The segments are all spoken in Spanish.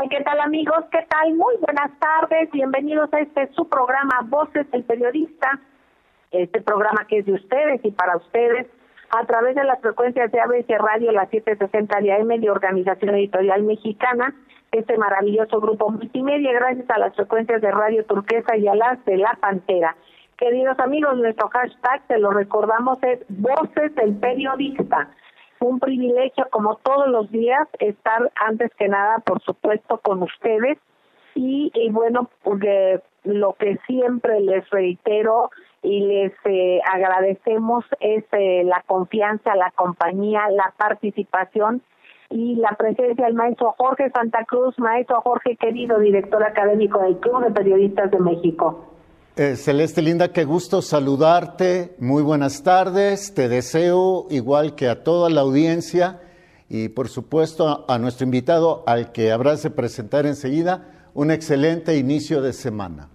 ¿Qué tal amigos? ¿Qué tal? Muy buenas tardes, bienvenidos a su programa Voces del Periodista, este programa que es de ustedes y para ustedes, a través de las frecuencias de ABC Radio, la 760 de AM de Organización Editorial Mexicana, este maravilloso grupo multimedia, gracias a las frecuencias de Radio Turquesa y a las de La Pantera. Queridos amigos, nuestro hashtag, se lo recordamos, es Voces del Periodista. Un privilegio, como todos los días, estar antes que nada, por supuesto, con ustedes. Y bueno, porque lo que siempre les reitero y les agradecemos es la confianza, la compañía, la participación y la presencia del maestro Jorge Santa Cruz. Maestro Jorge, querido director académico del Club de Periodistas de México. Celeste Linda, qué gusto saludarte, muy buenas tardes, te deseo igual que a toda la audiencia y por supuesto a nuestro invitado al que habrás de presentar enseguida, un excelente inicio de semana.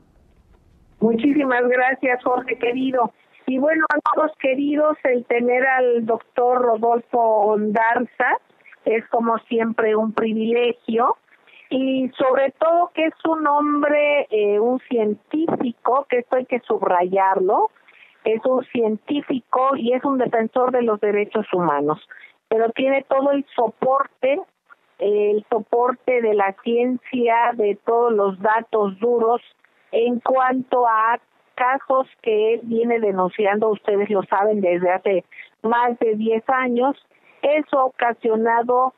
Muchísimas gracias, Jorge querido. Y bueno, amigos queridos, el tener al doctor Rodolfo Ondarza es como siempre un privilegio. Y sobre todo que es un hombre, un científico, que esto hay que subrayarlo, es un científico y es un defensor de los derechos humanos, pero tiene todo el soporte de la ciencia, de todos los datos duros en cuanto a casos que él viene denunciando, ustedes lo saben, desde hace más de 10 años. Eso ha ocasionado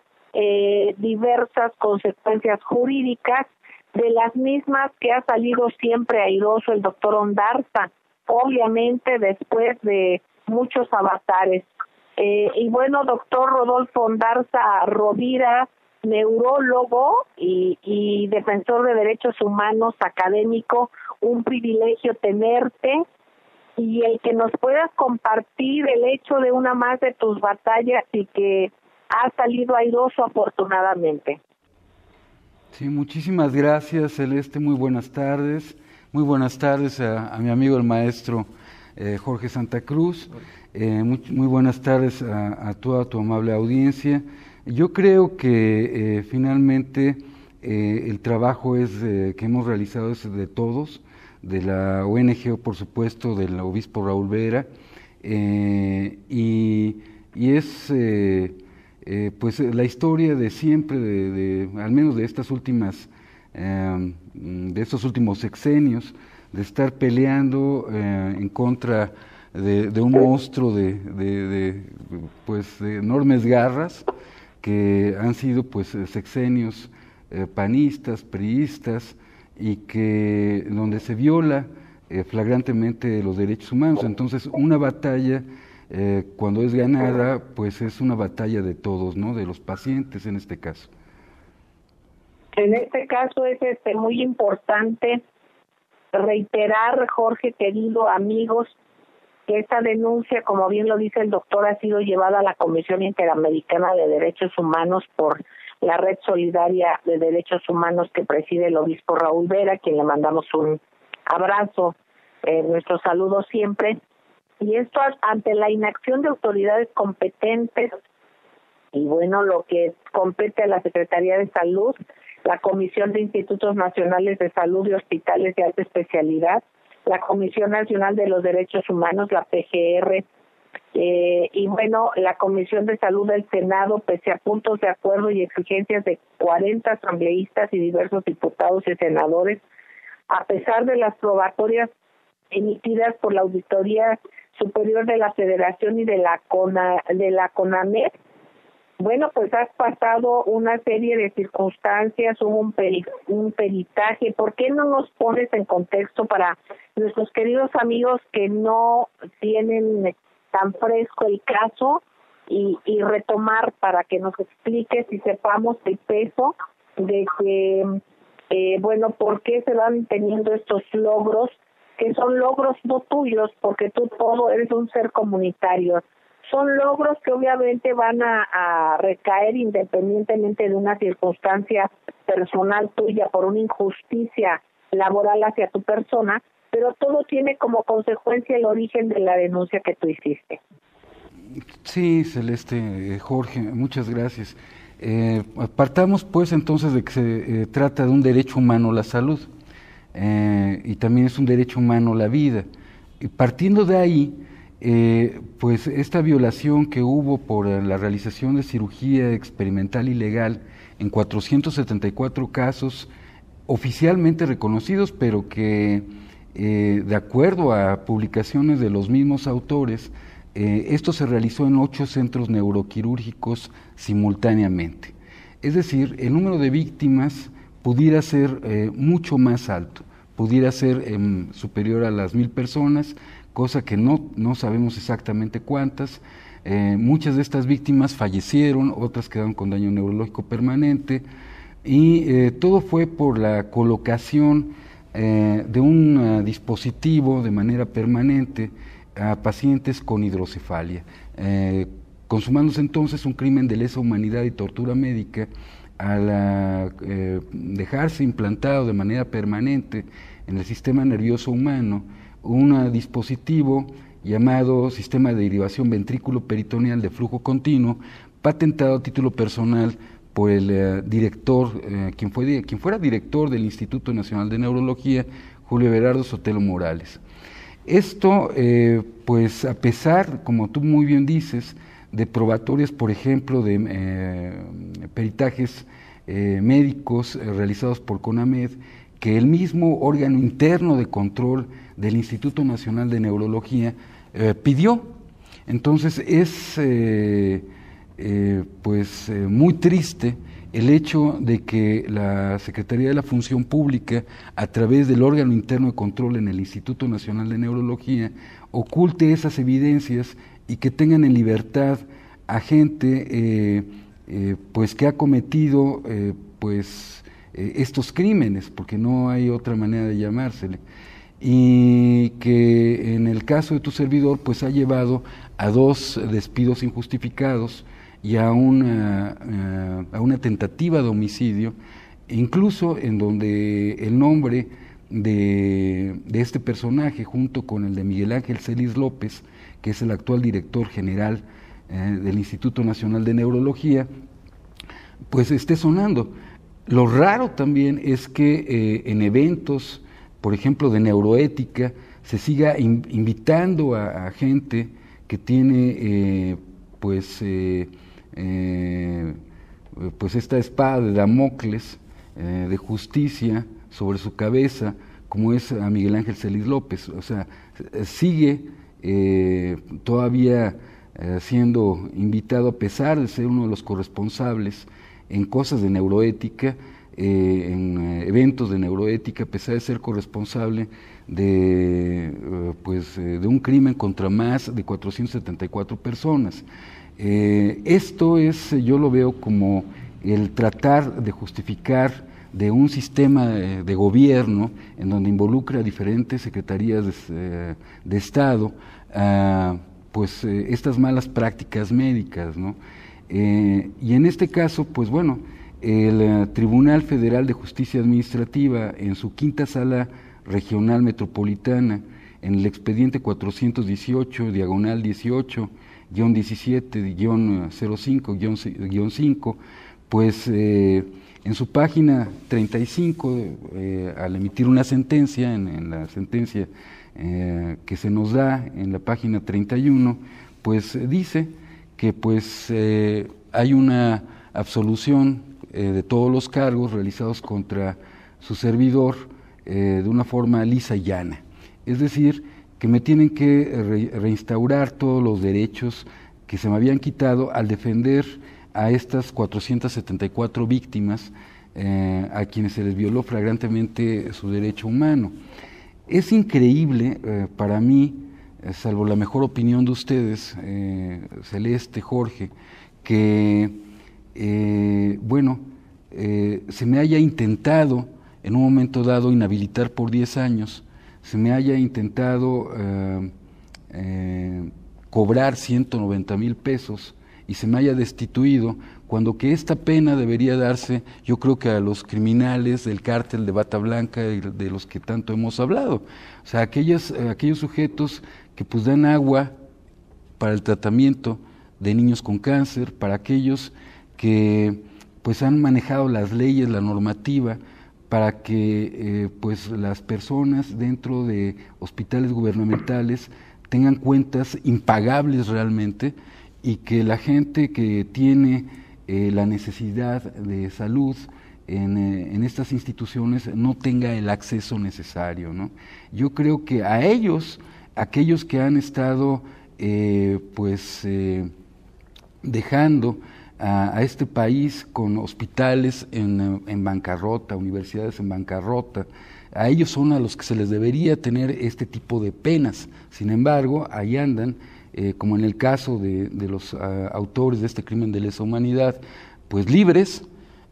diversas consecuencias jurídicas, de las mismas que ha salido siempre airoso el doctor Ondarza, obviamente después de muchos avatares. Y bueno, doctor Rodolfo Ondarza Rovira, neurólogo y defensor de derechos humanos, académico, un privilegio tenerte y el que nos puedas compartir el hecho de una más de tus batallas y que ha salido airoso afortunadamente. Sí, muchísimas gracias, Celeste, muy buenas tardes. Muy buenas tardes a mi amigo el maestro Jorge Santa Cruz. Muy buenas tardes a toda tu amable audiencia. Yo creo que finalmente el trabajo que hemos realizado es de todos, de la ONG, por supuesto, del obispo Raúl Vera, y es pues la historia de siempre, al menos de estas últimas, de estos últimos sexenios, de estar peleando en contra de un monstruo pues de enormes garras, que han sido pues sexenios panistas, priistas, y que donde se viola flagrantemente los derechos humanos. Entonces, una batalla cuando es ganada, pues es una batalla de todos, ¿no? De los pacientes en este caso. En este caso es muy importante reiterar, Jorge, querido, amigos, que esta denuncia, como bien lo dice el doctor, ha sido llevada a la Comisión Interamericana de Derechos Humanos por la Red Solidaria de Derechos Humanos que preside el obispo Raúl Vera, quien le mandamos un abrazo, nuestro saludo siempre. Y esto ante la inacción de autoridades competentes, y bueno, lo que compete a la Secretaría de Salud, la Comisión de Institutos Nacionales de Salud y Hospitales de Alta Especialidad, la Comisión Nacional de los Derechos Humanos, la PGR, y bueno, la Comisión de Salud del Senado, pese a puntos de acuerdo y exigencias de 40 asambleístas y diversos diputados y senadores, a pesar de las probatorias emitidas por la Auditoría Superior de la Federación y de la CONAMED, bueno, pues has pasado una serie de circunstancias, hubo un peritaje. ¿Por qué no nos pones en contexto para nuestros queridos amigos que no tienen tan fresco el caso y retomar para que nos expliques y sepamos el peso de que, bueno, por qué se van teniendo estos logros, que son logros no tuyos, porque tú todo eres un ser comunitario? Son logros que obviamente van a recaer independientemente de una circunstancia personal tuya por una injusticia laboral hacia tu persona, pero todo tiene como consecuencia el origen de la denuncia que tú hiciste. Sí, Celeste, Jorge, muchas gracias. Partamos pues entonces de que se trata de un derecho humano la salud, y también es un derecho humano la vida. Y partiendo de ahí, pues esta violación que hubo por la realización de cirugía experimental ilegal en 474 casos oficialmente reconocidos, pero que de acuerdo a publicaciones de los mismos autores, esto se realizó en 8 centros neuroquirúrgicos simultáneamente. Es decir, el número de víctimas pudiera ser mucho más alto, pudiera ser superior a las 1000 personas, cosa que no sabemos exactamente cuántas. Muchas de estas víctimas fallecieron, otras quedaron con daño neurológico permanente, y todo fue por la colocación de un dispositivo de manera permanente a pacientes con hidrocefalia, consumándose entonces un crimen de lesa humanidad y tortura médica al dejarse implantado de manera permanente en el sistema nervioso humano un dispositivo llamado sistema de derivación ventrículo-peritoneal de flujo continuo, patentado a título personal por el director, quien fuera director del Instituto Nacional de Neurología, Julio Everardo Sotelo Morales. Esto, pues a pesar, como tú muy bien dices, de probatorias, por ejemplo, de peritajes médicos realizados por CONAMED, que el mismo órgano interno de control del Instituto Nacional de Neurología pidió. Entonces es muy triste el hecho de que la Secretaría de la Función Pública, a través del órgano interno de control en el Instituto Nacional de Neurología, oculte esas evidencias y que tengan en libertad a gente pues que ha cometido estos crímenes, porque no hay otra manera de llamársele, y que en el caso de tu servidor pues ha llevado a 2 despidos injustificados y a una tentativa de homicidio, incluso en donde el nombre de este personaje, junto con el de Miguel Ángel Celis López, que es el actual director general del Instituto Nacional de Neurología, pues esté sonando. Lo raro también es que en eventos, por ejemplo, de neuroética, se siga invitando a gente que tiene pues esta espada de Damocles de justicia sobre su cabeza, como es a Miguel Ángel Celis López. O sea, sigue todavía siendo invitado, a pesar de ser uno de los corresponsables en cosas de neuroética, en eventos de neuroética, a pesar de ser corresponsable de un crimen contra más de 474 personas. Esto es, yo lo veo como el tratar de justificar de un sistema de gobierno en donde involucra a diferentes secretarías de Estado, estas malas prácticas médicas, ¿no? Y en este caso, pues bueno, el Tribunal Federal de Justicia Administrativa, en su 5ª Sala Regional Metropolitana, en el expediente 418, diagonal 18-17-05-5, pues en su página 35, al emitir una sentencia, en la sentencia que se nos da en la página 31, pues dice que pues hay una absolución de todos los cargos realizados contra su servidor de una forma lisa y llana. Es decir, que me tienen que reinstaurar todos los derechos que se me habían quitado al defender a estas 474 víctimas a quienes se les violó flagrantemente su derecho humano. Es increíble para mí, salvo la mejor opinión de ustedes, Celeste, Jorge, que se me haya intentado en un momento dado inhabilitar por 10 años, se me haya intentado cobrar 190,000 pesos y se me haya destituido, cuando que esta pena debería darse, yo creo que a los criminales del cártel de Bata Blanca y de los que tanto hemos hablado. O sea, aquellos sujetos que pues dan agua para el tratamiento de niños con cáncer, para aquellos que pues han manejado las leyes, la normativa, para que pues las personas dentro de hospitales gubernamentales tengan cuentas impagables realmente, y que la gente que tiene la necesidad de salud en estas instituciones no tenga el acceso necesario, ¿no? Yo creo que a ellos, aquellos que han estado dejando a este país con hospitales en bancarrota, universidades en bancarrota, a ellos son a los que se les debería tener este tipo de penas. Sin embargo, ahí andan, como en el caso de los autores de este crimen de lesa humanidad, pues libres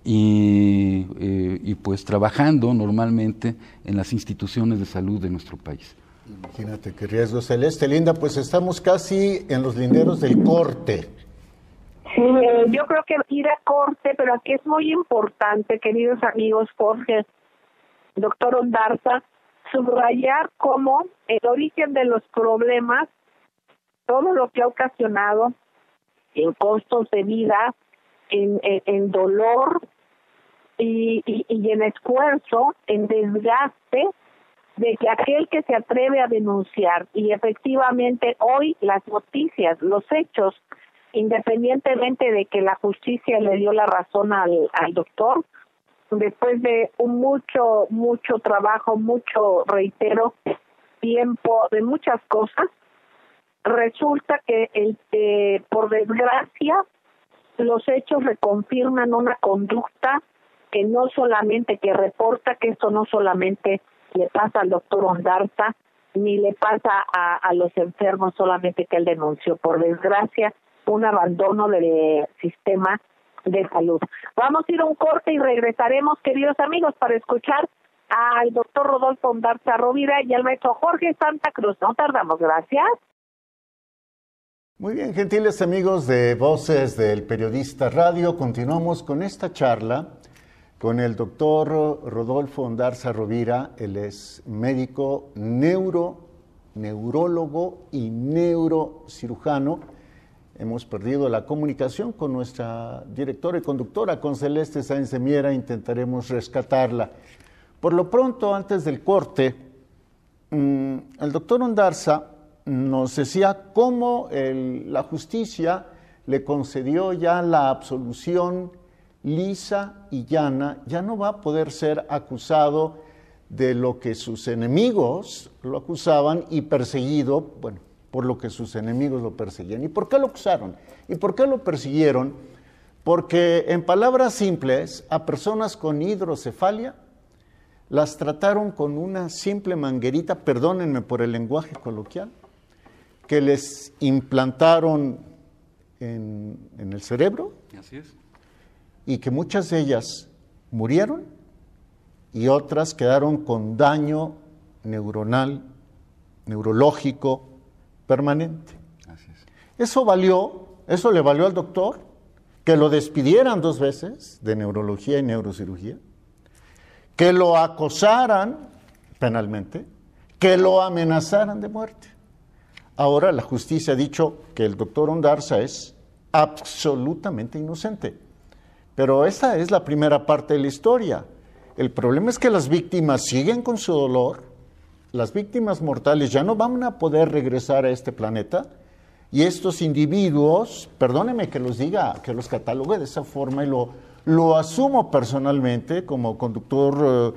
y pues trabajando normalmente en las instituciones de salud de nuestro país. Imagínate qué riesgo, Celeste. Linda, pues estamos casi en los linderos del corte. Sí, yo creo que ir a corte, pero aquí es muy importante, queridos amigos, Jorge, doctor Ondarza, subrayar cómo el origen de los problemas, todo lo que ha ocasionado en costos de vida, en dolor y en esfuerzo, en desgaste, de que aquel que se atreve a denunciar, y efectivamente hoy las noticias, los hechos, independientemente de que la justicia le dio la razón al doctor, después de mucho trabajo, reitero, tiempo, de muchas cosas, resulta que por desgracia los hechos reconfirman una conducta que no solamente, que reporta que esto no solamente le pasa al doctor Ondarza, ni le pasa a los enfermos solamente que él denunció. Por desgracia, un abandono del sistema de salud. Vamos a ir a un corte y regresaremos, queridos amigos, para escuchar al doctor Rodolfo Ondarza Rovira y al maestro Jorge Santa Cruz. No tardamos, gracias. Muy bien, gentiles amigos de Voces del Periodista Radio, continuamos con esta charla con el doctor Rodolfo Ondarza Rovira. Él es médico, neurólogo y neurocirujano. Hemos perdido la comunicación con nuestra directora y conductora, con Celeste Sáenz de Miera. Intentaremos rescatarla. Por lo pronto, antes del corte, el doctor Ondarza nos decía cómo la justicia le concedió ya la absolución lisa y llana. Ya no va a poder ser acusado de lo que sus enemigos lo acusaban y perseguido, bueno, por lo que sus enemigos lo perseguían. ¿Y por qué lo acusaron? ¿Y por qué lo persiguieron? Porque, en palabras simples, a personas con hidrocefalia las trataron con una simple manguerita, perdónenme por el lenguaje coloquial, que les implantaron en el cerebro. Así es. Y que muchas de ellas murieron y otras quedaron con daño neuronal, neurológico, permanente. Así es. Eso le valió al doctor que lo despidieran 2 veces de neurología y neurocirugía, que lo acosaran penalmente, que lo amenazaran de muerte. Ahora la justicia ha dicho que el doctor Ondarza es absolutamente inocente. Pero esa es la primera parte de la historia. El problema es que las víctimas siguen con su dolor. Las víctimas mortales ya no van a poder regresar a este planeta, y estos individuos, perdónenme que los diga, que los catalogue de esa forma, y lo asumo personalmente como conductor,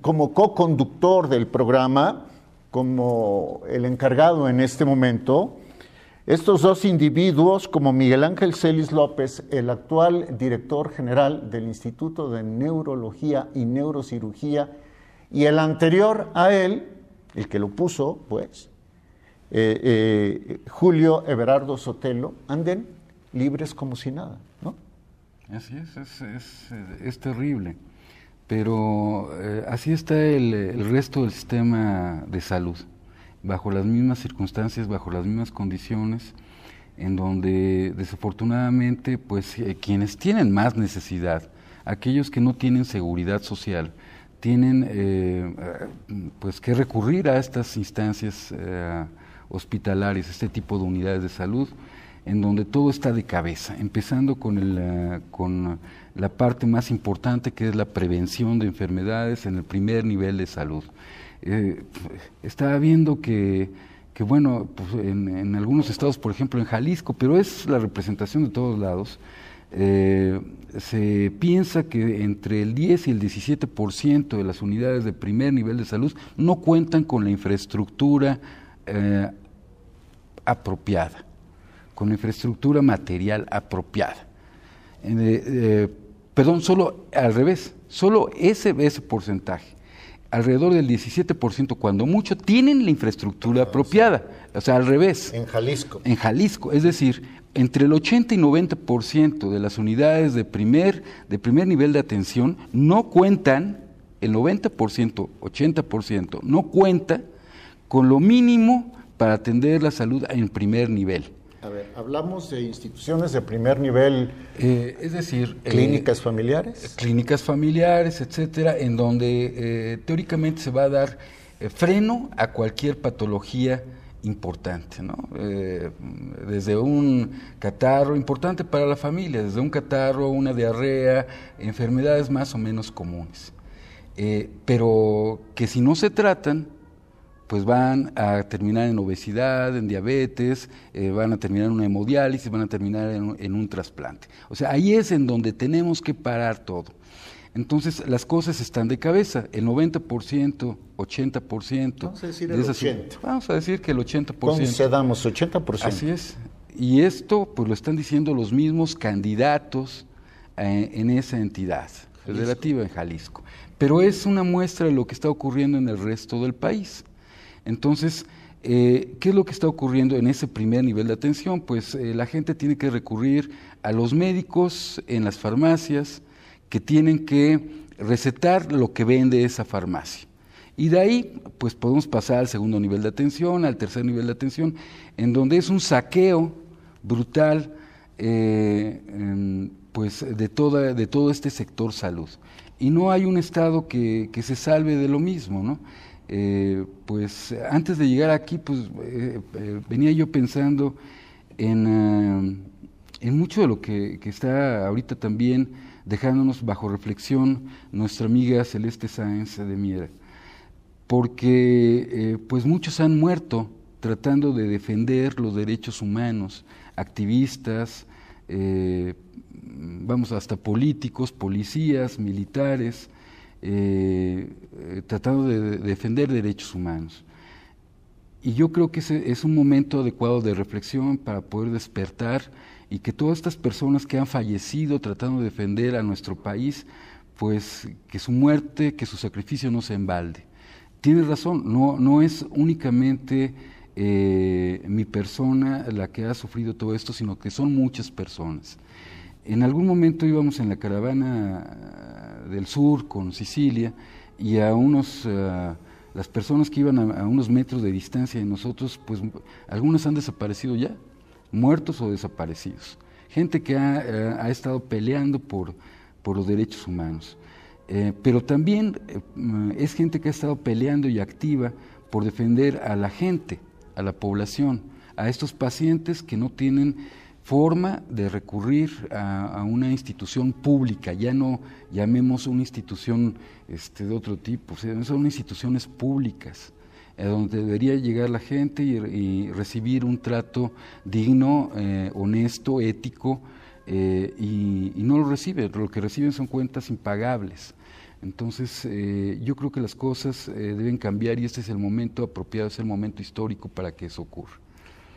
como co-conductor del programa, como el encargado en este momento. Estos 2 individuos, como Miguel Ángel Celis López, el actual director general del Instituto de Neurología y Neurocirugía, y el anterior a él, el que lo puso, pues, Julio Everardo Sotelo, anden libres como si nada, ¿no? Así es terrible, pero así está el resto del sistema de salud, bajo las mismas circunstancias, bajo las mismas condiciones, en donde desafortunadamente pues quienes tienen más necesidad, aquellos que no tienen seguridad social, tienen pues que recurrir a estas instancias hospitalarias, este tipo de unidades de salud, en donde todo está de cabeza, empezando con la parte más importante, que es la prevención de enfermedades en el primer nivel de salud. Estaba viendo que bueno, pues en algunos estados, por ejemplo en Jalisco, pero es la representación de todos lados, se piensa que entre el 10 y el 17% de las unidades de primer nivel de salud no cuentan con la infraestructura apropiada, con la infraestructura material apropiada. Perdón, solo al revés, solo ese porcentaje, alrededor del 17%, cuando mucho, tienen la infraestructura apropiada, o sea, al revés. En Jalisco. En Jalisco, es decir, entre el 80 y 90% de las unidades de primer nivel de atención no cuentan, el 90%, 80%, no cuenta con lo mínimo para atender la salud en primer nivel. A ver, hablamos de instituciones de primer nivel, es decir, clínicas familiares. Clínicas familiares, etcétera, en donde teóricamente se va a dar freno a cualquier patología importante, ¿no? Desde un catarro, importante para la familia, desde un catarro, una diarrea, enfermedades más o menos comunes, pero que si no se tratan, pues van a terminar en obesidad, en diabetes, van a terminar en una hemodiálisis, van a terminar en un trasplante. O sea, ahí es en donde tenemos que parar todo. Entonces, las cosas están de cabeza, el 90%, 80%. Vamos a decir el 80%. Vamos a decir que el 80%. Concedamos 80%. Así es. Y esto, pues lo están diciendo los mismos candidatos en esa entidad federativa en Jalisco. Pero es una muestra de lo que está ocurriendo en el resto del país. Entonces, ¿qué es lo que está ocurriendo en ese primer nivel de atención? Pues la gente tiene que recurrir a los médicos en las farmacias, que tienen que recetar lo que vende esa farmacia. Y de ahí, pues podemos pasar al segundo nivel de atención, al tercer nivel de atención, en donde es un saqueo brutal pues de todo este sector salud. Y no hay un Estado que se salve de lo mismo, ¿no? Pues antes de llegar aquí, pues venía yo pensando en mucho de lo que está ahorita también dejándonos bajo reflexión nuestra amiga Celeste Sáenz de Miera, porque pues muchos han muerto tratando de defender los derechos humanos, activistas, vamos, hasta políticos, policías, militares, tratando de defender derechos humanos. Y yo creo que ese es un momento adecuado de reflexión para poder despertar y que todas estas personas que han fallecido tratando de defender a nuestro país, pues que su muerte, que su sacrificio no se embalde. Tienes razón, no es únicamente mi persona la que ha sufrido todo esto, sino que son muchas personas. En algún momento íbamos en la caravana del sur con Sicilia y las personas que iban a unos metros de distancia de nosotros, pues algunas han desaparecido ya, muertos o desaparecidos. Gente que ha estado peleando por los derechos humanos. Pero también es gente que ha estado peleando y activa por defender a la gente, a la población, a estos pacientes que no tienen forma de recurrir a una institución pública, ya no llamemos una institución de otro tipo, o sea, son instituciones públicas, donde debería llegar la gente y recibir un trato digno, honesto, ético, y no lo reciben, lo que reciben son cuentas impagables. Entonces, yo creo que las cosas deben cambiar y este es el momento apropiado, es el momento histórico para que eso ocurra.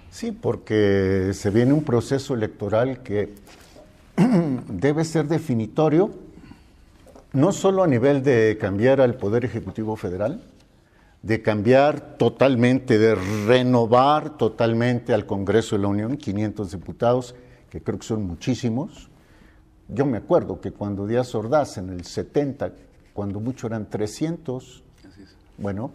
Sí, porque se viene un proceso electoral que debe ser definitorio, no solo a nivel de cambiar al Poder Ejecutivo Federal, de cambiar totalmente, de renovar totalmente al Congreso de la Unión, 500 diputados, que creo que son muchísimos. Yo me acuerdo que cuando Díaz Ordaz en el 70, cuando mucho eran 300, bueno,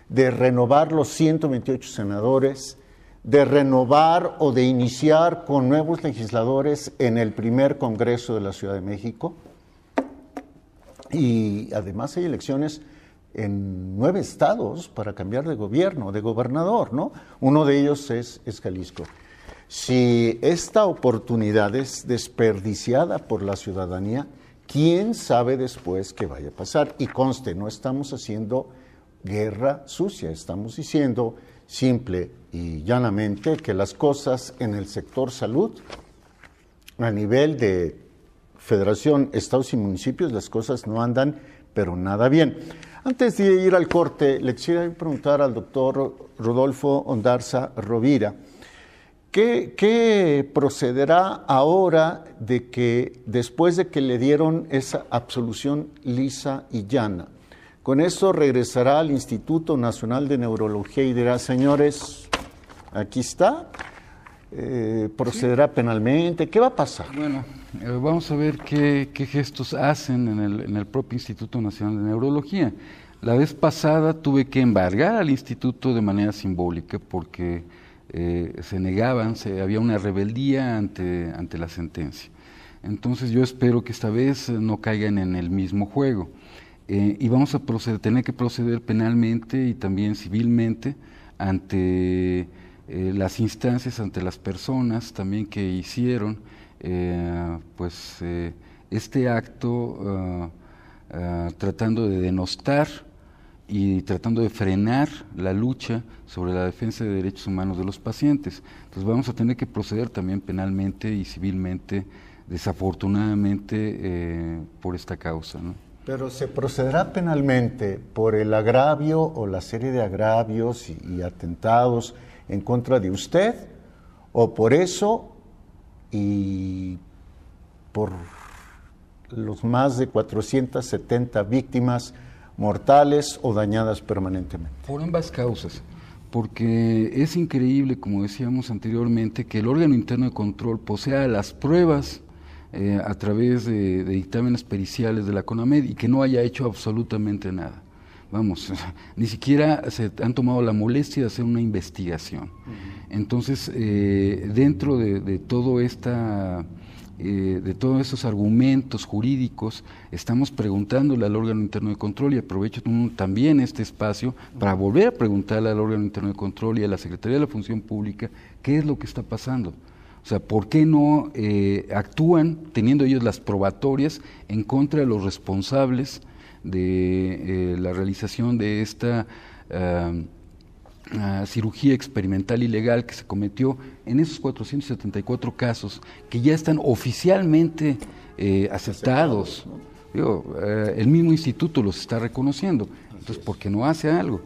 de renovar los 128 senadores, de renovar o de iniciar con nuevos legisladores en el primer Congreso de la Ciudad de México. Y además hay elecciones en 9 estados para cambiar de gobierno, de gobernador, ¿no? Uno de ellos es Jalisco. Si esta oportunidad es desperdiciada por la ciudadanía, ¿quién sabe después qué vaya a pasar? Y conste, no estamos haciendo guerra sucia, estamos diciendo simple y llanamente que las cosas en el sector salud, a nivel de federación, estados y municipios, las cosas no andan, pero nada bien. Antes de ir al corte, le quisiera preguntar al doctor Rodolfo Ondarza Rovira, ¿qué procederá ahora de que, después de que le dieron esa absolución lisa y llana? Con eso regresará al Instituto Nacional de Neurología y dirá, señores, aquí está, procederá penalmente, ¿qué va a pasar? Bueno, vamos a ver qué gestos hacen en el propio Instituto Nacional de Neurología. La vez pasada tuve que embargar al instituto de manera simbólica porque se negaban, había una rebeldía ante la sentencia. Entonces yo espero que esta vez no caigan en el mismo juego. Y vamos a tener que proceder penalmente y también civilmente ante las instancias, ante las personas también que hicieron este acto tratando de denostar y tratando de frenar la lucha sobre la defensa de derechos humanos de los pacientes. Entonces vamos a tener que proceder también penalmente y civilmente, desafortunadamente, por esta causa, ¿no? Pero ¿se procederá penalmente por el agravio o la serie de agravios y atentados en contra de usted, o por eso y por los más de 470 víctimas mortales o dañadas permanentemente? Por ambas causas, porque es increíble, como decíamos anteriormente, que el órgano interno de control posea las pruebas a través de dictámenes periciales de la CONAMED y que no haya hecho absolutamente nada. Vamos, ni siquiera se han tomado la molestia de hacer una investigación. Entonces, dentro de todo de todos estos argumentos jurídicos, estamos preguntándole al órgano interno de control, y aprovecho también este espacio para volver a preguntarle al órgano interno de control y a la Secretaría de la Función Pública qué es lo que está pasando. O sea, ¿por qué no actúan, teniendo ellos las probatorias, en contra de los responsables de la realización de esta cirugía experimental ilegal que se cometió en esos 474 casos que ya están oficialmente aceptados? Digo, el mismo instituto los está reconociendo. Entonces, ¿por qué no hace algo?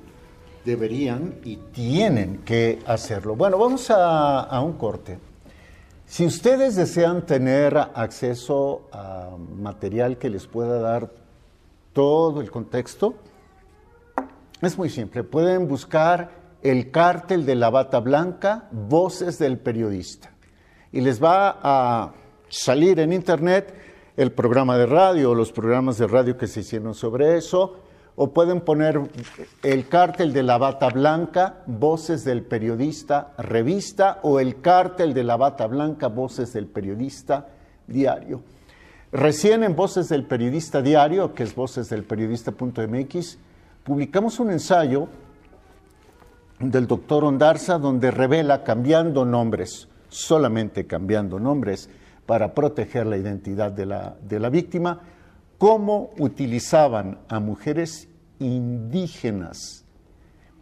Deberían y tienen que hacerlo. Bueno, vamos a un corte. Si ustedes desean tener acceso a material que les pueda dar todo el contexto, es muy simple. Pueden buscar el cártel de la bata blanca, Voces del Periodista. Y les va a salir en internet el programa de radio, o los programas de radio que se hicieron sobre eso, o pueden poner el cártel de la bata blanca, Voces del Periodista, revista, o el cártel de la bata blanca, Voces del Periodista, diario. Recién en Voces del Periodista diario, que es vocesdelperiodista.mx, publicamos un ensayo del doctor Ondarza donde revela, cambiando nombres, solamente cambiando nombres, para proteger la identidad de la víctima, cómo utilizaban a mujeres indígenas,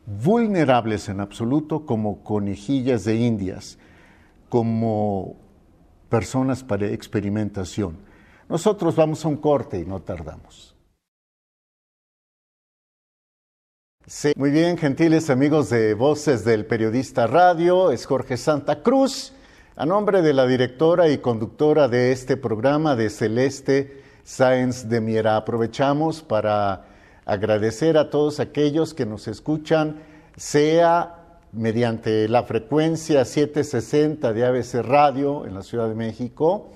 vulnerables en absoluto, como conejillas de indias, como personas para experimentación. Nosotros vamos a un corte y no tardamos. Sí, muy bien, gentiles amigos de Voces del Periodista Radio, es Jorge Santa Cruz, a nombre de la directora y conductora de este programa, de Celeste Sáenz de Miera. Aprovechamos para agradecer a todos aquellos que nos escuchan, sea mediante la frecuencia 760 de ABC Radio en la Ciudad de México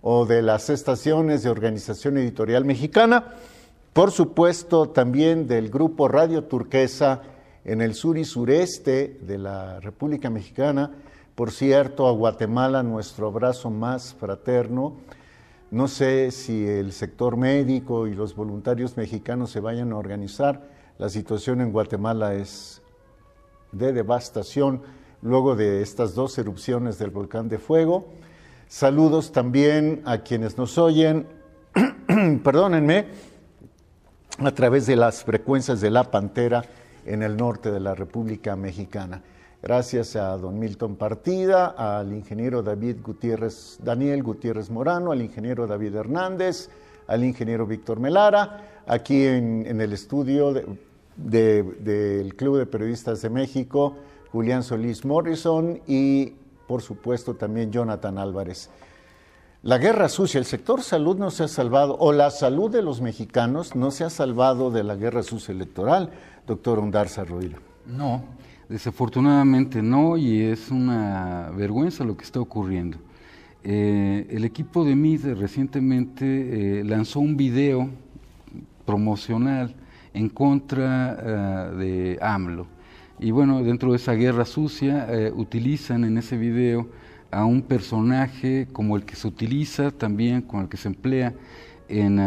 o de las estaciones de Organización Editorial Mexicana, por supuesto también del Grupo Radio Turquesa en el sur y sureste de la República Mexicana. Por cierto, a Guatemala nuestro abrazo más fraterno. No sé si el sector médico y los voluntarios mexicanos se vayan a organizar. La situación en Guatemala es de devastación luego de estas 2 erupciones del volcán de fuego. Saludos también a quienes nos oyen, perdónenme, a través de las frecuencias de La Pantera en el norte de la República Mexicana. Gracias a don Milton Partida, al ingeniero Daniel Gutiérrez Morano, al ingeniero David Hernández, al ingeniero Víctor Melara, aquí en el estudio del Club de Periodistas de México, Julián Solís Morrison y, por supuesto, también Jonathan Álvarez. La guerra sucia, el sector salud no se ha salvado, o la salud de los mexicanos no se ha salvado de la guerra sucia electoral, doctor Ondarza Roilo. No, desafortunadamente no, y es una vergüenza lo que está ocurriendo. El equipo de MID recientemente lanzó un video promocional en contra de AMLO. Y bueno, dentro de esa guerra sucia utilizan en ese video a un personaje como el que se utiliza también, como el que se emplea en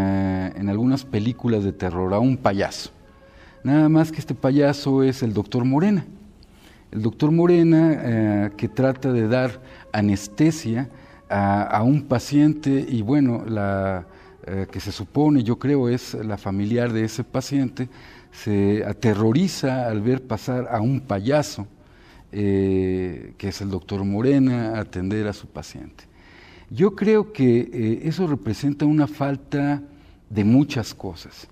algunas películas de terror, a un payaso. Nada más que este payaso es el doctor Morena. El doctor Morena que trata de dar anestesia a un paciente y bueno, la que se supone, yo creo, es la familiar de ese paciente, se aterroriza al ver pasar a un payaso, que es el doctor Morena, a atender a su paciente. Yo creo que eso representa una falta de muchas cosas.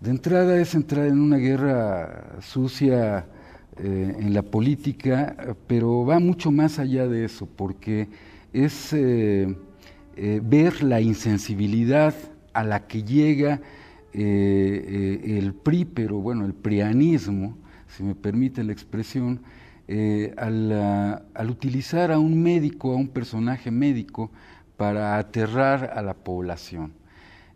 De entrada es entrar en una guerra sucia en la política, pero va mucho más allá de eso, porque es ver la insensibilidad a la que llega el PRI, pero bueno, el prianismo, si me permite la expresión, al utilizar a un médico, a un personaje médico, para aterrar a la población.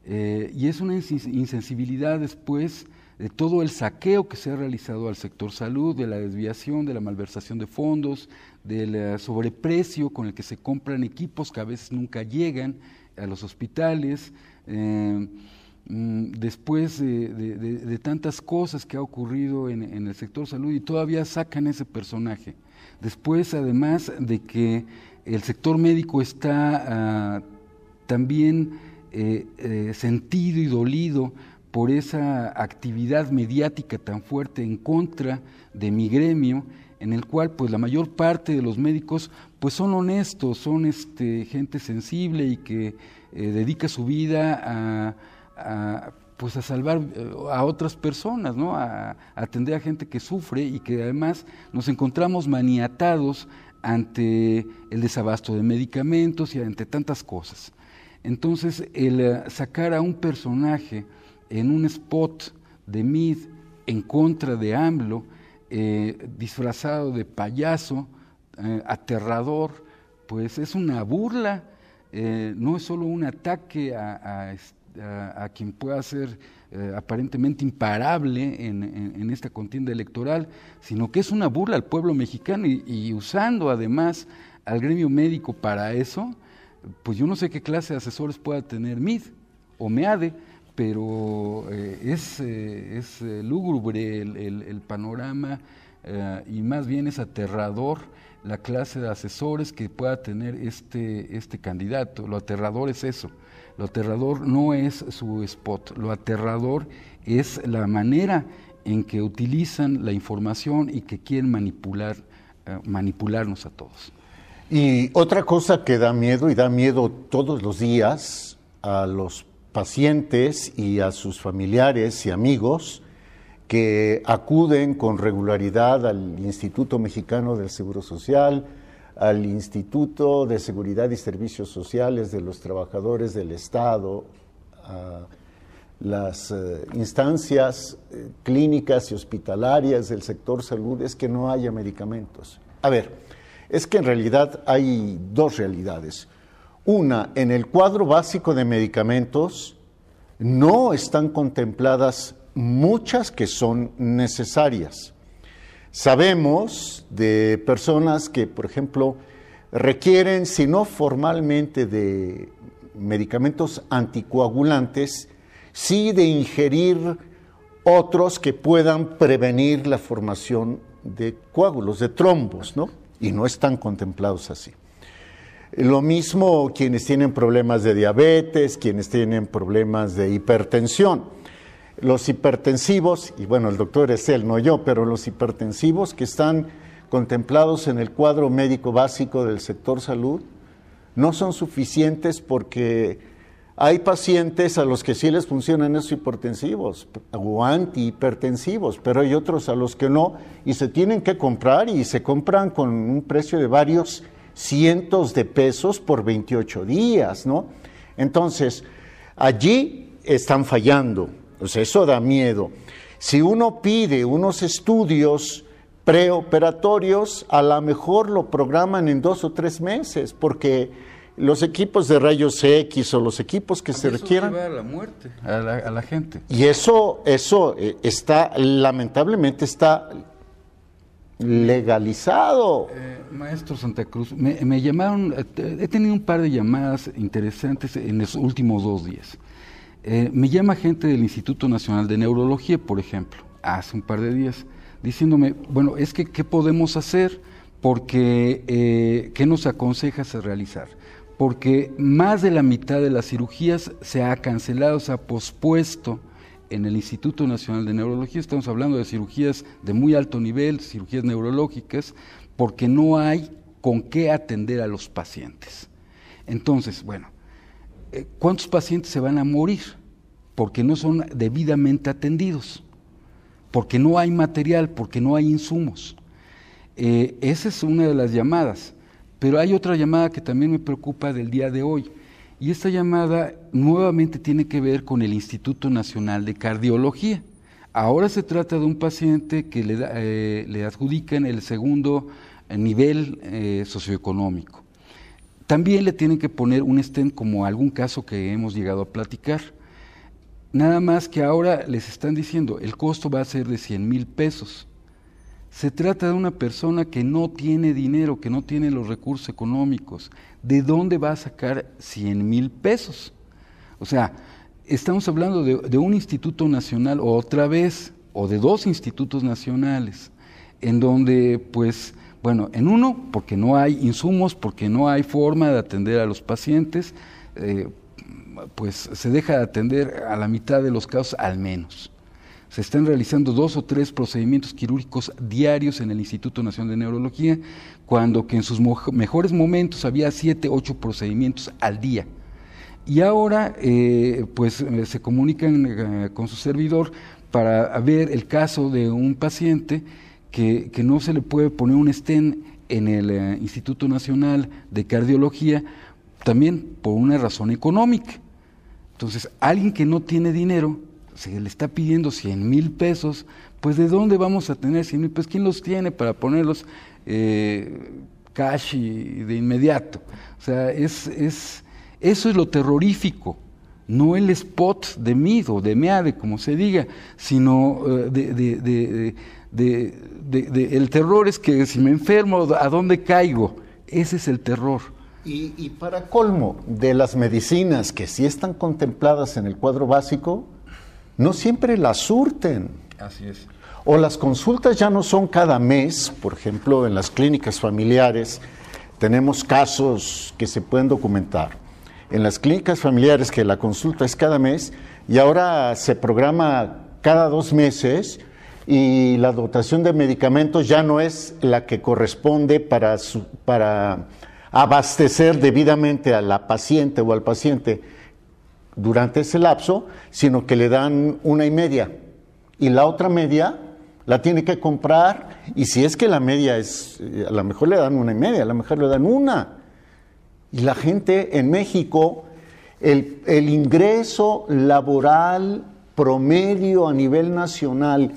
Y es una insensibilidad después de todo el saqueo que se ha realizado al sector salud, de la desviación, de la malversación de fondos, del sobreprecio con el que se compran equipos que a veces nunca llegan a los hospitales, después de tantas cosas que ha ocurrido en el sector salud y todavía sacan ese personaje. Después, además de que el sector médico está también sentido y dolido por esa actividad mediática tan fuerte en contra de mi gremio, en el cual pues la mayor parte de los médicos pues son honestos, son gente sensible y que dedica su vida pues a salvar a otras personas, ¿no? A atender a gente que sufre y que además nos encontramos maniatados ante el desabasto de medicamentos y ante tantas cosas. Entonces, el sacar a un personaje en un spot de MID en contra de AMLO, disfrazado de payaso, aterrador, pues es una burla, no es solo un ataque a quien pueda ser aparentemente imparable en esta contienda electoral, sino que es una burla al pueblo mexicano y usando además al gremio médico para eso, pues yo no sé qué clase de asesores pueda tener MID o MEADE, pero es lúgubre el panorama y más bien es aterrador la clase de asesores que pueda tener este candidato. Lo aterrador es eso. Lo aterrador no es su spot, lo aterrador es la manera en que utilizan la información y que quieren manipularnos a todos. Y otra cosa que da miedo, y da miedo todos los días a los pacientes y a sus familiares y amigos que acuden con regularidad al Instituto Mexicano del Seguro Social, al Instituto de Seguridad y Servicios Sociales de los Trabajadores del Estado, a las instancias clínicas y hospitalarias del sector salud, es que no haya medicamentos. A ver, es que en realidad hay dos realidades. Una, en el cuadro básico de medicamentos no están contempladas muchas que son necesarias. Sabemos de personas que, por ejemplo, requieren, si no formalmente de medicamentos anticoagulantes, sí de ingerir otros que puedan prevenir la formación de coágulos, de trombos, ¿no? y no están contemplados así. Lo mismo quienes tienen problemas de diabetes, quienes tienen problemas de hipertensión. Los hipertensivos, y bueno, el doctor es él, no yo, pero los hipertensivos que están contemplados en el cuadro médico básico del sector salud no son suficientes, porque hay pacientes a los que sí les funcionan esos hipertensivos o antihipertensivos, pero hay otros a los que no, y se tienen que comprar, y se compran con un precio de varios cientos de pesos por 28 días, ¿no? Entonces, allí están fallando, pues eso da miedo. Si uno pide unos estudios preoperatorios, a lo mejor lo programan en 2 o 3 meses, porque los equipos de rayos X o los equipos que se requieran... Eso lleva a la muerte, a la gente. Y eso está, lamentablemente está legalizado. Maestro Santa Cruz, me llamaron, he tenido un par de llamadas interesantes en los últimos 2 días. Me llama gente del Instituto Nacional de Neurología, por ejemplo, hace un par de días, diciéndome, bueno, es que ¿qué podemos hacer? Porque, ¿qué nos aconsejas realizar? Porque más de la mitad de las cirugías se ha cancelado, se ha pospuesto en el Instituto Nacional de Neurología. Estamos hablando de cirugías de muy alto nivel, cirugías neurológicas, porque no hay con qué atender a los pacientes. Entonces, bueno, ¿cuántos pacientes se van a morir? Porque no son debidamente atendidos, porque no hay material, porque no hay insumos. Esa es una de las llamadas, pero hay otra llamada que también me preocupa del día de hoy, y esta llamada nuevamente tiene que ver con el Instituto Nacional de Cardiología. Ahora se trata de un paciente que le adjudican el segundo nivel socioeconómico. También le tienen que poner un stent, como algún caso que hemos llegado a platicar. Nada más que ahora les están diciendo, el costo va a ser de 100,000 pesos. Se trata de una persona que no tiene dinero, que no tiene los recursos económicos. ¿De dónde va a sacar 100,000 pesos? O sea, estamos hablando de un instituto nacional, o otra vez, o de 2 institutos nacionales, en donde, pues, bueno, en uno, porque no hay insumos, porque no hay forma de atender a los pacientes, pues se deja de atender a la mitad de los casos al menos. Se están realizando 2 o 3 procedimientos quirúrgicos diarios en el Instituto Nacional de Neurología, cuando que en sus mejores momentos había 7, 8 procedimientos al día. Y ahora, pues se comunican con su servidor para ver el caso de un paciente que no se le puede poner un stent en el Instituto Nacional de Cardiología, también por una razón económica. Entonces, alguien que no tiene dinero, se le está pidiendo 100,000 pesos, pues ¿de dónde vamos a tener 100,000 pesos? ¿Quién los tiene para ponerlos cash y de inmediato? O sea, eso es lo terrorífico, no el spot de MID o de MEADE, como se diga, sino el terror es que si me enfermo, ¿a dónde caigo? Ese es el terror. Y para colmo, de las medicinas que sí están contempladas en el cuadro básico, no siempre las surten. Así es. O las consultas ya no son cada mes. Por ejemplo, en las clínicas familiares tenemos casos que se pueden documentar. En las clínicas familiares que la consulta es cada mes, y ahora se programa cada 2 meses, y la dotación de medicamentos ya no es la que corresponde para abastecer debidamente a la paciente o al paciente durante ese lapso, sino que le dan 1,5, y la otra media la tiene que comprar, y si es que la media es, a lo mejor le dan 1,5, a lo mejor le dan 1. Y la gente en México, el ingreso laboral promedio a nivel nacional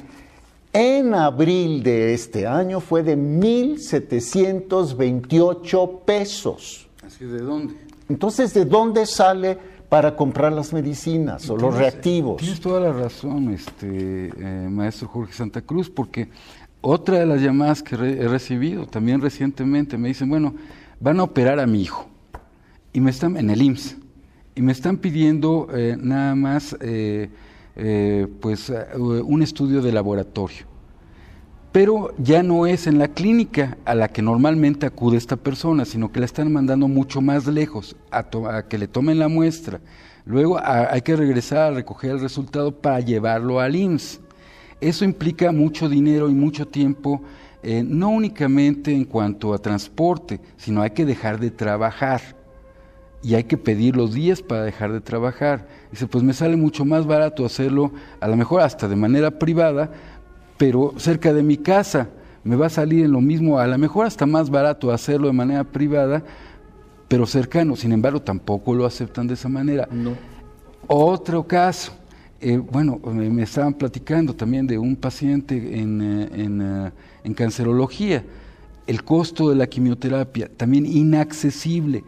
en abril de este año fue de 1,728 pesos. ¿Así de dónde? Entonces, ¿de dónde sale para comprar las medicinas o los reactivos? Tienes toda la razón, maestro Jorge Santa Cruz, porque otra de las llamadas que he recibido también recientemente me dicen, bueno, van a operar a mi hijo, y me están en el IMSS, y me están pidiendo nada más pues un estudio de laboratorio. pero ya no es en la clínica a la que normalmente acude esta persona, sino que la están mandando mucho más lejos a que le tomen la muestra. Luego hay que regresar a recoger el resultado para llevarlo al IMSS. Eso implica mucho dinero y mucho tiempo, no únicamente en cuanto a transporte, sino hay que dejar de trabajar y hay que pedir los días para dejar de trabajar. Dice, pues me sale mucho más barato hacerlo, a lo mejor hasta de manera privada, pero cerca de mi casa. Me va a salir en lo mismo, a lo mejor hasta más barato hacerlo de manera privada, pero cercano. Sin embargo, tampoco lo aceptan de esa manera. No. Otro caso, me estaban platicando también de un paciente en cancerología. El costo de la quimioterapia, también inaccesible.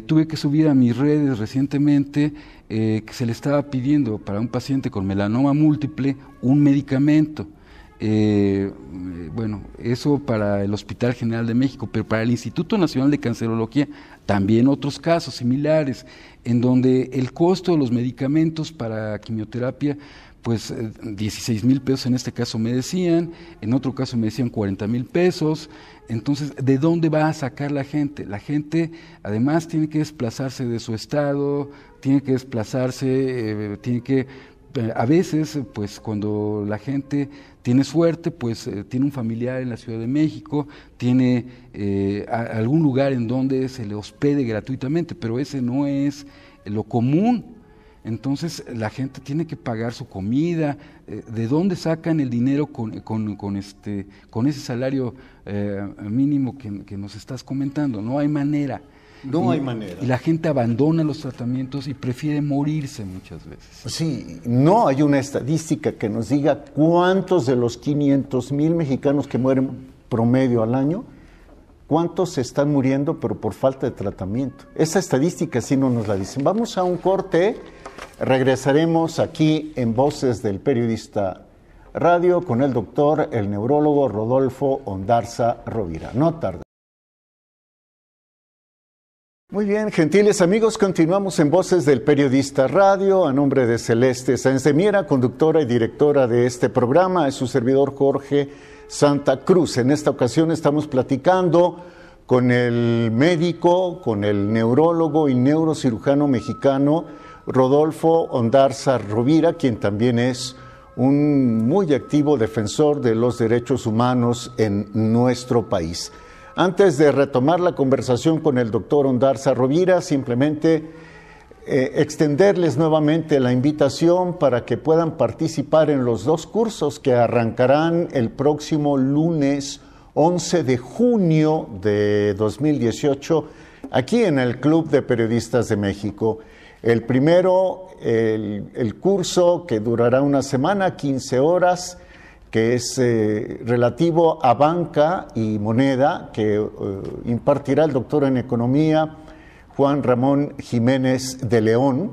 Tuve que subir a mis redes recientemente que se le estaba pidiendo para un paciente con melanoma múltiple un medicamento. Eso para el Hospital General de México, pero para el Instituto Nacional de Cancerología también otros casos similares, en donde el costo de los medicamentos para quimioterapia, pues 16,000 pesos en este caso me decían, en otro caso me decían 40,000 pesos. Entonces, ¿de dónde va a sacar la gente? La gente además tiene que desplazarse de su estado, tiene que desplazarse, a veces, pues cuando la gente tiene suerte, pues tiene un familiar en la Ciudad de México, tiene algún lugar en donde se le hospede gratuitamente, pero ese no es lo común. Entonces la gente tiene que pagar su comida. ¿De dónde sacan el dinero con ese salario mínimo que nos estás comentando? No hay manera. No hay manera. Y la gente abandona los tratamientos y prefiere morirse muchas veces. Sí, no hay una estadística que nos diga cuántos de los 500,000 mexicanos que mueren promedio al año, cuántos se están muriendo pero por falta de tratamiento. Esa estadística sí no nos la dicen. Vamos a un corte, regresaremos aquí en Voces del Periodista Radio con el doctor, el neurólogo Rodolfo Ondarza Rovira. No tarda. Muy bien, gentiles amigos, continuamos en Voces del Periodista Radio, a nombre de Celeste Sáenz de Miera, conductora y directora de este programa, es su servidor Jorge Santa Cruz. En esta ocasión estamos platicando con el médico, con el neurólogo y neurocirujano mexicano Rodolfo Ondarza Rovira, quien también es un muy activo defensor de los derechos humanos en nuestro país. Antes de retomar la conversación con el doctor Ondarza Rovira, simplemente extenderles nuevamente la invitación para que puedan participar en los dos cursos que arrancarán el próximo lunes 11 de junio de 2018 aquí en el Club de Periodistas de México. El primero, el curso que durará una semana, 15 horas, que es relativo a banca y moneda, que impartirá el doctor en economía Juan Ramón Jiménez de León.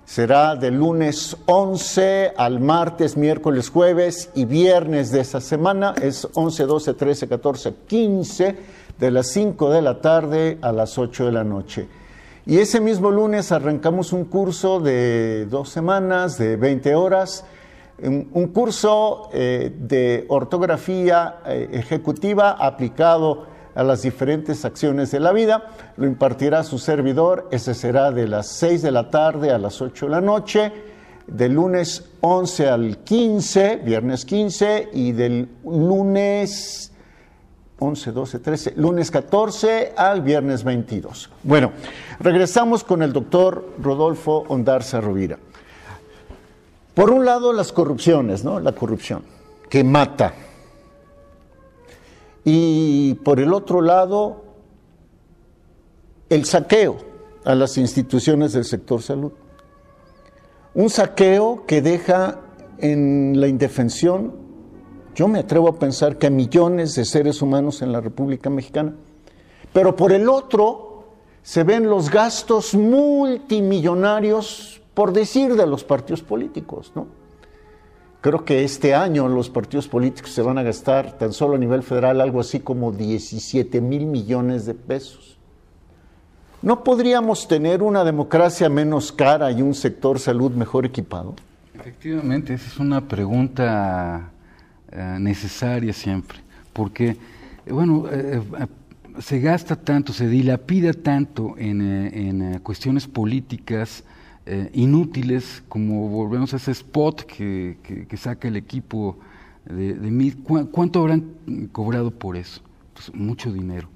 Será del lunes 11 al martes, miércoles, jueves y viernes de esa semana. Es 11, 12, 13, 14, 15, de las 5 de la tarde a las 8 de la noche. Y ese mismo lunes arrancamos un curso de 2 semanas, de 20 horas, un curso de ortografía ejecutiva aplicado a las diferentes acciones de la vida. Lo impartirá su servidor. Ese será de las 6 de la tarde a las 8 de la noche, del lunes 11 al 15, viernes 15, y del lunes 11, 12, 13, lunes 14 al viernes 22. Bueno, regresamos con el doctor Rodolfo Ondarza Rovira. Por un lado, las corrupciones, ¿no? La corrupción, que mata. Y por el otro lado, el saqueo a las instituciones del sector salud. Un saqueo que deja en la indefensión, yo me atrevo a pensar que a millones de seres humanos en la República Mexicana. Pero por el otro, se ven los gastos multimillonarios, por decir, de los partidos políticos, ¿no? Creo que este año los partidos políticos se van a gastar, tan solo a nivel federal, algo así como 17,000 millones de pesos. ¿No podríamos tener una democracia menos cara y un sector salud mejor equipado? Efectivamente, esa es una pregunta necesaria siempre, porque, bueno, se gasta tanto, se dilapida tanto en cuestiones políticas inútiles, como volvemos a ese spot que saca el equipo de mí. ¿Cuánto habrán cobrado por eso? Pues mucho dinero.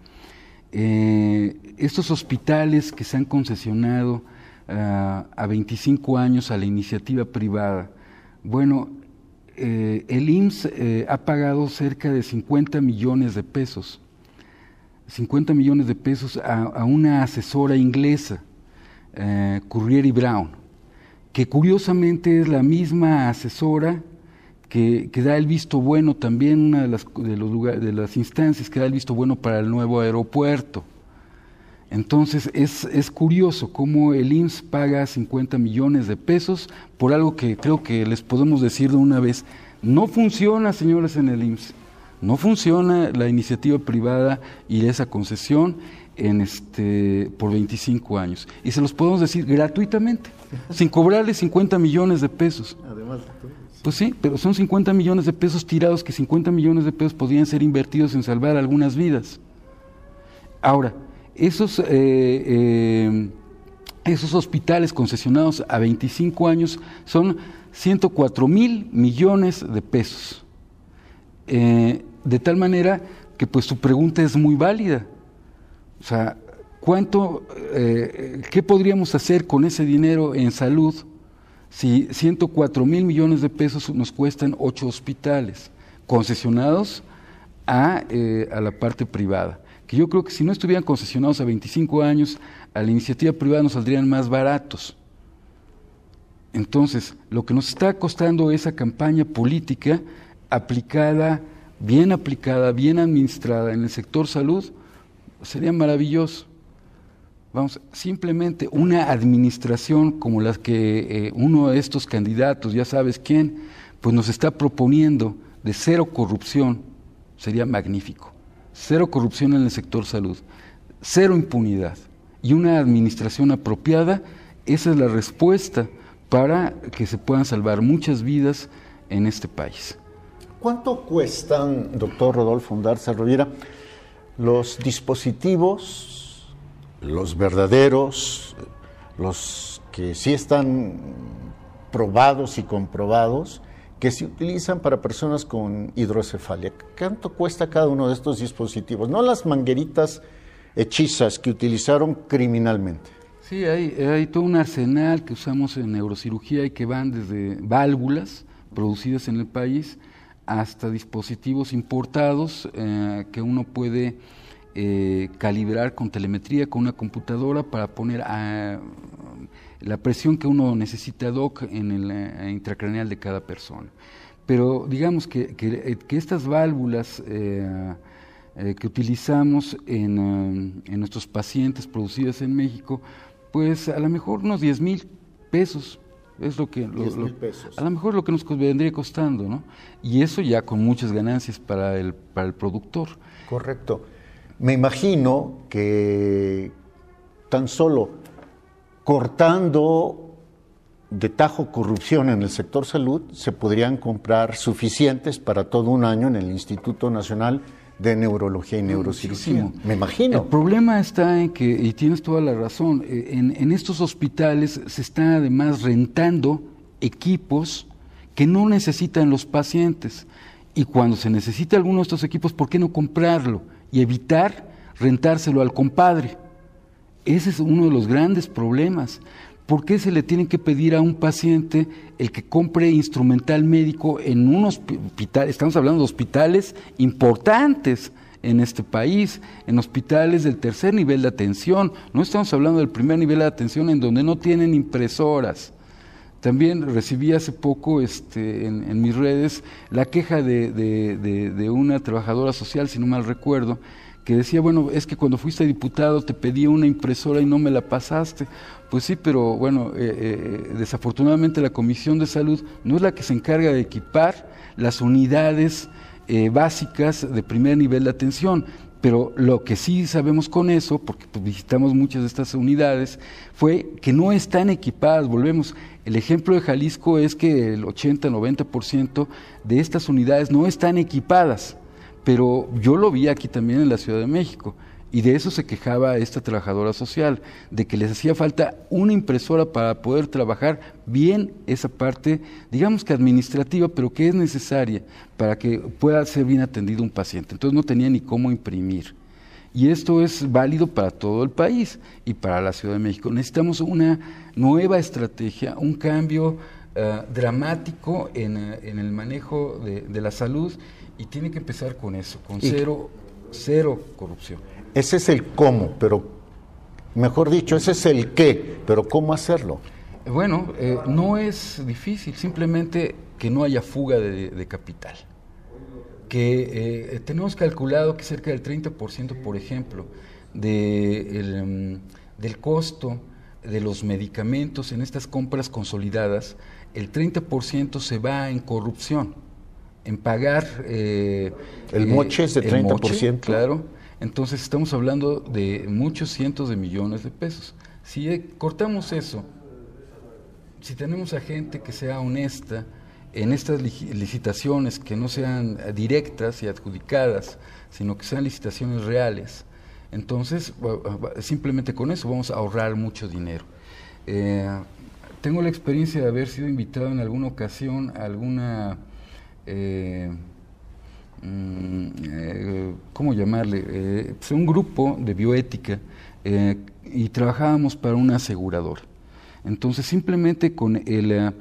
Estos hospitales que se han concesionado a 25 años a la iniciativa privada, bueno, el IMSS ha pagado cerca de 50 millones de pesos, 50 millones de pesos a una asesora inglesa, Currier y Brown, que curiosamente es la misma asesora que da el visto bueno también, una de las instancias que da el visto bueno para el nuevo aeropuerto. Entonces es curioso cómo el IMSS paga 50 millones de pesos por algo que creo que les podemos decir de una vez: no funciona, señores, en el IMSS, no funciona la iniciativa privada y esa concesión por 25 años. Y se los podemos decir gratuitamente, sin cobrarles 50 millones de pesos. Además de todo. Pues sí, pero son 50 millones de pesos tirados, que 50 millones de pesos podrían ser invertidos en salvar algunas vidas. Ahora, esos hospitales concesionados a 25 años son 104,000 millones de pesos. De tal manera que pues tu pregunta es muy válida. O sea, ¿qué podríamos hacer con ese dinero en salud si 104,000 millones de pesos nos cuestan 8 hospitales concesionados a la parte privada? Que yo creo que si no estuvieran concesionados a 25 años, a la iniciativa privada nos saldrían más baratos. Entonces, lo que nos está costando esa campaña política aplicada, bien administrada en el sector salud, sería maravilloso. Vamos, simplemente una administración como la que uno de estos candidatos, ya sabes quién, pues nos está proponiendo, de cero corrupción, sería magnífico. Cero corrupción en el sector salud, cero impunidad y una administración apropiada. Esa es la respuesta para que se puedan salvar muchas vidas en este país. ¿Cuánto cuestan, doctor Rodolfo Undarza Rovira, los dispositivos, los verdaderos, los que sí están probados y comprobados, que se utilizan para personas con hidrocefalia? ¿Cuánto cuesta cada uno de estos dispositivos? No las mangueritas hechizas que utilizaron criminalmente. Sí, hay todo un arsenal que usamos en neurocirugía y que van desde válvulas producidas en el país hasta dispositivos importados que uno puede calibrar con telemetría, con una computadora, para poner la presión que uno necesita ad hoc en el intracraneal de cada persona. Pero digamos que estas válvulas que utilizamos en nuestros pacientes producidas en México, pues a lo mejor unos 10,000 pesos es lo que 10,000 pesos. A lo mejor lo que nos vendría costando, ¿no? Y eso ya con muchas ganancias para el productor. Correcto. Me imagino que tan solo cortando de tajo corrupción en el sector salud se podrían comprar suficientes para todo un año en el Instituto Nacional de Neurología y Neurocirugía. Muchísimo. Me imagino. El problema está en que, y tienes toda la razón, en estos hospitales se están además rentando equipos que no necesitan los pacientes. Y cuando se necesita alguno de estos equipos, ¿por qué no comprarlo y evitar rentárselo al compadre? Ese es uno de los grandes problemas. ¿Por qué se le tiene que pedir a un paciente el que compre instrumental médico en un hospital? Estamos hablando de hospitales importantes en este país, en hospitales del tercer nivel de atención. No estamos hablando del primer nivel de atención, en donde no tienen impresoras. También recibí hace poco en mis redes la queja de una trabajadora social, si no mal recuerdo, que decía, bueno, es que cuando fuiste diputado te pedí una impresora y no me la pasaste. Pues sí, pero bueno, desafortunadamente la Comisión de Salud no es la que se encarga de equipar las unidades básicas de primer nivel de atención. Pero lo que sí sabemos con eso, porque pues, visitamos muchas de estas unidades, fue que no están equipadas. Volvemos, el ejemplo de Jalisco es que el 80-90% de estas unidades no están equipadas, pero yo lo vi aquí también en la Ciudad de México, y de eso se quejaba esta trabajadora social, de que les hacía falta una impresora para poder trabajar bien esa parte, digamos que administrativa, pero que es necesaria para que pueda ser bien atendido un paciente. Entonces no tenía ni cómo imprimir. Y esto es válido para todo el país y para la Ciudad de México. Necesitamos una nueva estrategia, un cambio dramático en el manejo de la salud, y tiene que empezar con eso, con cero corrupción. Ese es el cómo, pero mejor dicho, ese es el qué, pero ¿cómo hacerlo? Bueno, no es difícil, simplemente que no haya fuga de capital. Que tenemos calculado que cerca del 30%, por ejemplo, del costo de los medicamentos en estas compras consolidadas, el 30% se va en corrupción, en pagar... el moche es de 30%. Moche, claro. Entonces estamos hablando de muchos cientos de millones de pesos. Si cortamos eso, si tenemos a gente que sea honesta en estas licitaciones, que no sean directas y adjudicadas, sino que sean licitaciones reales, entonces simplemente con eso vamos a ahorrar mucho dinero. Tengo la experiencia de haber sido invitado en alguna ocasión a alguna... ¿cómo llamarle? Pues un grupo de bioética, y trabajábamos para una aseguradora. Entonces simplemente con el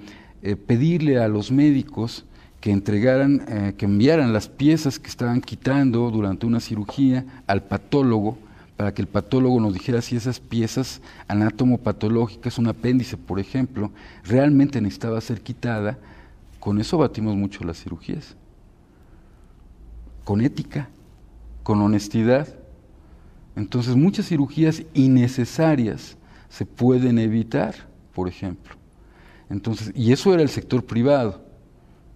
pedirle a los médicos que entregaran, que enviaran las piezas que estaban quitando durante una cirugía al patólogo, para que el patólogo nos dijera si esas piezas anatomopatológicas, un apéndice por ejemplo, realmente necesitaba ser quitada, con eso batimos mucho las cirugías. Con ética, con honestidad. Entonces muchas cirugías innecesarias se pueden evitar, por ejemplo. Entonces, y eso era el sector privado.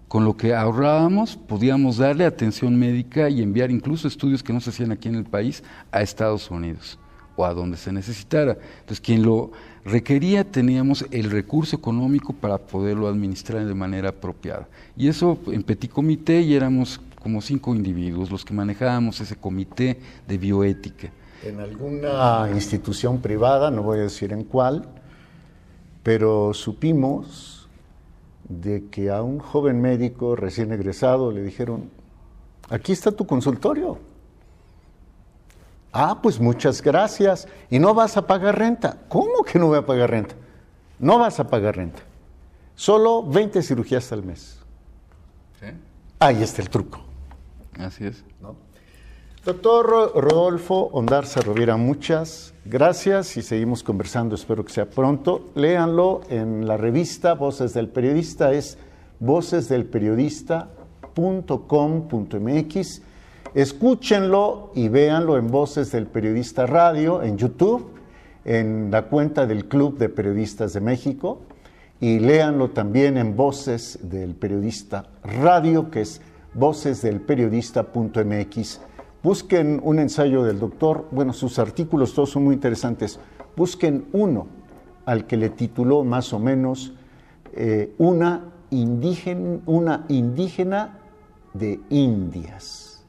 Con lo que ahorrábamos podíamos darle atención médica y enviar incluso estudios que no se hacían aquí en el país a Estados Unidos o a donde se necesitara. Entonces quien lo requería teníamos el recurso económico para poderlo administrar de manera apropiada. Y eso en petit comité, y éramos como 5 individuos los que manejábamos ese comité de bioética. En alguna institución privada, no voy a decir en cuál, pero supimos de que a un joven médico recién egresado le dijeron: aquí está tu consultorio. Ah, pues muchas gracias. ¿Y no vas a pagar renta? ¿Cómo que no voy a pagar renta? No vas a pagar renta. Solo 20 cirugías al mes. ¿Sí? Ahí está el truco. Así es. ¿No? Doctor Rodolfo Ondarza Rovira, muchas gracias y seguimos conversando, espero que sea pronto. Léanlo en la revista Voces del Periodista, es vocesdelperiodista.com.mx. Escúchenlo y véanlo en Voces del Periodista Radio, en YouTube, en la cuenta del Club de Periodistas de México, y léanlo también en Voces del Periodista Radio, que es vocesdelperiodista.mx. Busquen un ensayo del doctor, bueno, sus artículos todos son muy interesantes. Busquen uno al que le tituló más o menos una indígena de Indias.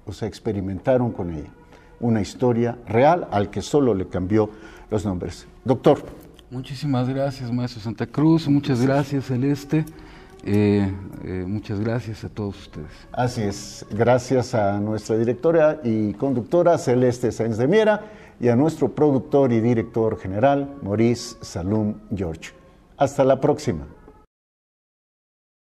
O sea, experimentaron con ella. Una historia real al que solo le cambió los nombres. Doctor. Muchísimas gracias, maestro Santa Cruz. Muchas gracias, Celeste. Muchas gracias a todos ustedes. Así es, gracias a nuestra directora y conductora Celeste Sáenz de Miera y a nuestro productor y director general Maurice Salum George. Hasta la próxima.